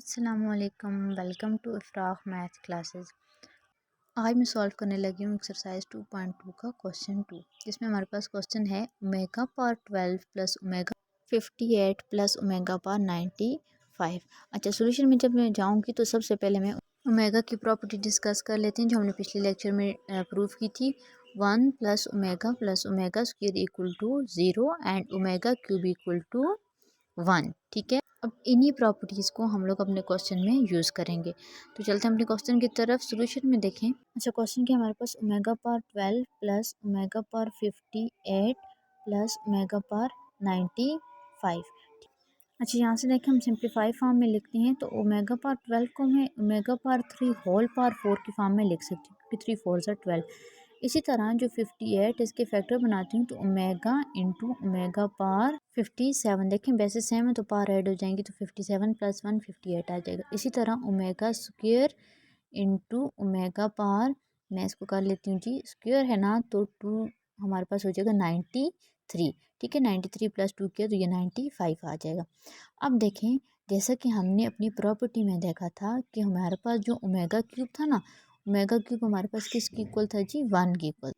अस्सलामुअलैकुम, welcome to इफ्राह math classes. आज मैं सॉल्व करने लगी हूँ एक्सरसाइज 2.2 का क्वेश्चन 2, जिसमें हमारे पास क्वेश्चन है omega power 12 plus omega 58 plus omega power 95। अच्छा, सोल्यूशन में जब मैं जाऊँगी तो सबसे पहले मैं ओमेगा की प्रॉपर्टी डिस्कस कर लेते हैं, जो हमने पिछले लेक्चर में प्रूव की थी। 1 plus omega square equal to 0 and omega cube equal to 1। ठीक है, अब इन्हीं प्रॉपर्टीज़ को हम लोग अपने क्वेश्चन में यूज़ करेंगे। तो चलते हैं अपने क्वेश्चन की तरफ। सॉल्यूशन में देखें। अच्छा, क्वेश्चन के हमारे पास omega power 12 plus omega power 58 plus omega power 95। अच्छा, यहाँ से देखें, हम सिंप्लीफाई फॉर्म में लिखते हैं तो ओमेगा पावर 12 को मैं ओमेगा पावर 3 होल पावर 4 की फॉर्म में लिख सकती हूँ, क्योंकि 3 4 ज़ा 12। इसी तरह जो 58 इसके फैक्टर बनाती हूँ तो ओमेगा इंटू ओमेगा पावर 57। देखें, वैसे सेम है तो पावर ऐड हो जाएंगी, तो 57 प्लस 1 58 आ जाएगा। इसी तरह omega square into omega power, मैं इसको कर लेती हूँ जी स्क्वेयर है ना, तो 2 हमारे पास हो जाएगा 93। ठीक है, 93 प्लस 2 किया तो ये 95 आ जाएगा। अब देखें, जैसा कि हमने अपनी प्रॉपर्टी में देखा था कि हमारे पास जो ओमेगा क्यूब था ना, ओमेगा क्यूब हमारे पास किसकी इक्वल था जी, 1 की इक्वल।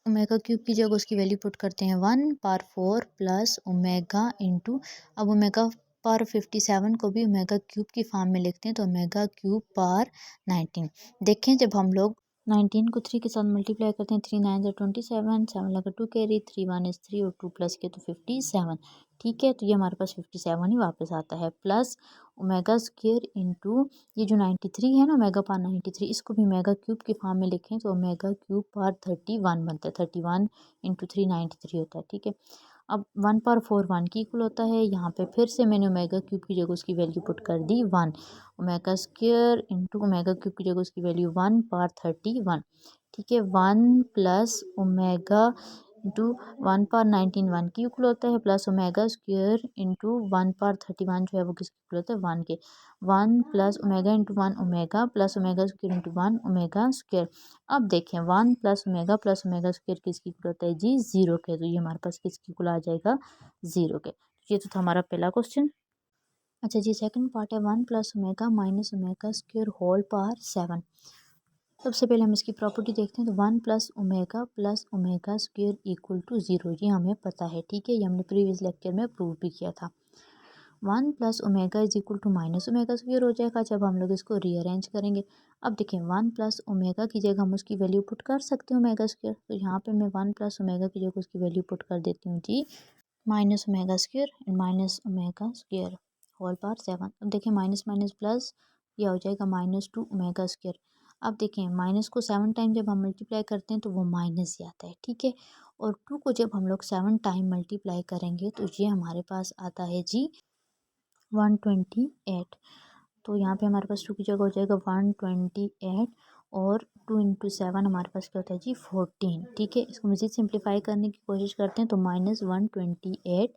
ओमेगा क्यूब की जगह उसकी वैल्यू पुट करते हैं 1 पावर 4 प्लस ओमेगा इंटू, अब ओमेगा पावर 57 को भी ओमेगा क्यूब की फॉर्म में लिखते हैं तो ओमेगा क्यूब पावर 19। देखें, जब हम लोग 19 को 3 के साथ मल्टीप्लाई करते हैं, 3 9 ज़ा 27, 7 लगा 2 कैरी, 3 1 इज़ 3 और 2 प्लस किया तो 57। ठीक है, तो ये हमारे पास 57 ही वापस आता है, प्लस ओमेगा स्क्वायर इंटू ये जो 93 है ना, ओमेगा पावर 93, इसको भी ओमेगा क्यूब की फॉर्म में लिखें तो ओमेगा क्यूब पावर 31 बनता है। 31 इंटू 3 93 होता है। ठीक है, अब 1 पावर 4 1 की इक्वल होता है। यहाँ पे फिर से मैंने ओमेगा क्यूब की जगह उसकी वैल्यू पुट कर दी 1। Omega square into omega cube की जगह उसकी वैल्यू 1 पावर 31। ठीक है, 1 प्लस ओमेगा इंटू 1 पावर 19 1 की इक्वल होता है, plus omega square into 1 power 31 जो है वो किसकी इक्वल होता है, 1 के। 1 plus omega into 1 omega plus omega square into 1 omega square. अब देखें, 1 प्लस ओमेगा स्क्वायर किसकी इक्वल होता है जी, 0 के। तो ये हमारे पास किसकी इक्वल आ जाएगा, 0 के। ये तो था हमारा पहला क्वेश्चन। अच्छा जी, सेकंड पार्ट है 1 plus omega minus omega square whole power 7। सबसे पहले हम इसकी प्रॉपर्टी देखते हैं तो 1 plus omega square equal to 0, ये हमें पता है। ठीक है, ये हमने प्रीवियस लेक्चर में प्रूव भी किया था। 1 plus omega is equal to minus omega square हो जाएगा जब हम लोग इसको रीअरेंज करेंगे। अब देखिए, 1 प्लस ओमेगा की जगह हम उसकी वैल्यू पुट कर सकते हैं ओमेगा स्क्वायर, तो यहाँ पे मैं 1 प्लस ओमेगा की जगह उसकी वैल्यू पुट कर देती हूँ जी, minus omega square and minus omega square whole power 7। अब देखिए, माइनस माइनस प्लस, यह हो जाएगा -2 ओमेगा स्क्वायर। अब देखें, माइनस को 7 टाइम जब हम मल्टीप्लाई करते हैं तो वो माइनस ही आता है। ठीक है, और 2 को जब हम लोग 7 टाइम मल्टीप्लाई करेंगे तो ये हमारे पास आता है जी 128। तो यहाँ पे हमारे पास 2 की जगह हो जाएगा 128, और 2 इंटू 7 हमारे पास क्या होता है जी, 14। ठीक है, इसको मज़ीद सिंप्लीफाई करने की कोशिश करते हैं तो -128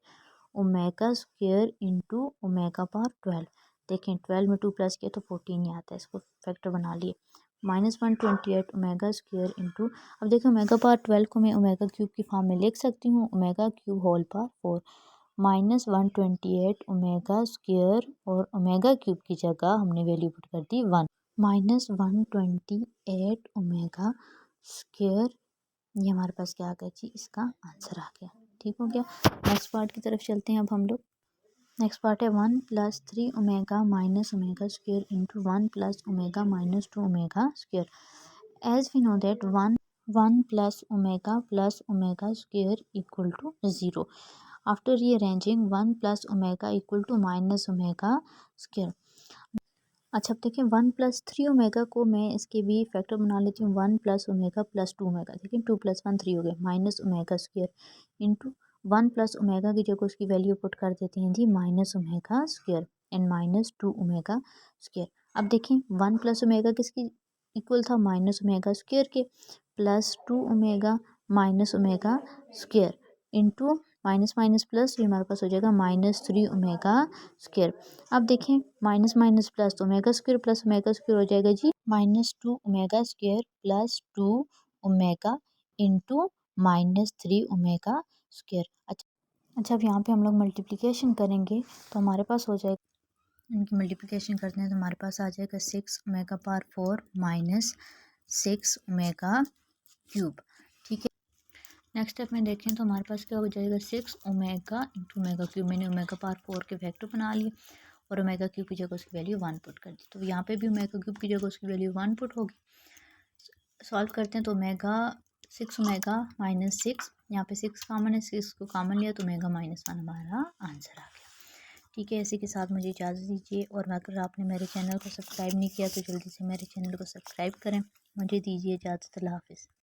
omega square into omega power 12। देखें, 12 में 2 प्लस किया तो 14 ही आता है, इसको फैक्टर बना लिए। -128 ओमेगा स्क्वायर इंटू, अब देखो ओमेगा पावर 12 को मैं ओमेगा क्यूब की फॉर्म में लिख सकती हूँ, omega cube whole power 4। -128 omega square और ओमेगा क्यूब की जगह हमने वैल्यू पुट कर दी 1। -128 ओमेगा स्क्वायर, ये हमारे पास क्या आ गया जी, इसका आंसर आ गया। ठीक हो गया। नेक्स्ट पार्ट की तरफ चलते हैं अब हम लोग। नेक्स्ट पार्ट है 1 plus 3 omega minus omega square into 1 plus omega minus 2 omega square. As we know that 1 plus omega square equal to 0। After rearranging 1 plus omega equal to minus omega square. अच्छा, अब देखिए, 1 plus 3 omega को मैं इसके भी factor बना लेती हूँ, 1 प्लस ओमेगा प्लस 2 ओमेगा। देखिए, 2 प्लस 1 3 हो गया, minus omega square into 1 plus omega की जगह उसकी वैल्यू पुट कर देते हैं जी, minus omega square and -2 omega square. अब देखें, 1 प्लस ओमेगा किसकी इक्वल था, माइनस ओमेगा स्क्वायर के, plus 2 omega minus omega square into minus minus plus, ये हमारे पास हो जाएगा -3 ओमेगा स्क्वायर। अब देखें, माइनस माइनस प्लस तो omega square plus omega square हो जाएगा जी, -2 omega square plus 2 omega into -3 omega square. अच्छा, अब यहाँ पे हम लोग मल्टीप्लिकेशन करेंगे तो हमारे पास हो जाएगा इनकी मल्टीप्लिकेशन करते हैं तो हमारे पास आ जाएगा 6 omega power 4 minus 6 omega cube. ठीक है, नेक्स्ट स्टेप में देखें तो हमारे पास क्या हो जाएगा 6 ओमेगा इंटू ओमेगा क्यूब। मैंने ओमेगा पावर 4 के फैक्टर बना लिए और ओमेगा क्यूब की जगह उसकी वैल्यू 1 पुट कर दी, तो यहाँ पे भी ओमेगा क्यूब की जगह उसकी वैल्यू 1 पुट होगी। सॉल्व करते हैं तो ओमेगा 6 ओमेगा माइनस 6, यहाँ पे 6 कॉमन है, 6 को कॉमन लिया तो ओमेगा माइनस 1 हमारा आंसर आ गया। ठीक है, इसी के साथ मुझे इजाज़त दीजिए, और अगर आपने मेरे चैनल को सब्सक्राइब नहीं किया तो जल्दी से मेरे चैनल को सब्सक्राइब करें। मुझे दीजिए इजाज़त। अल्लाह हाफ़िज़।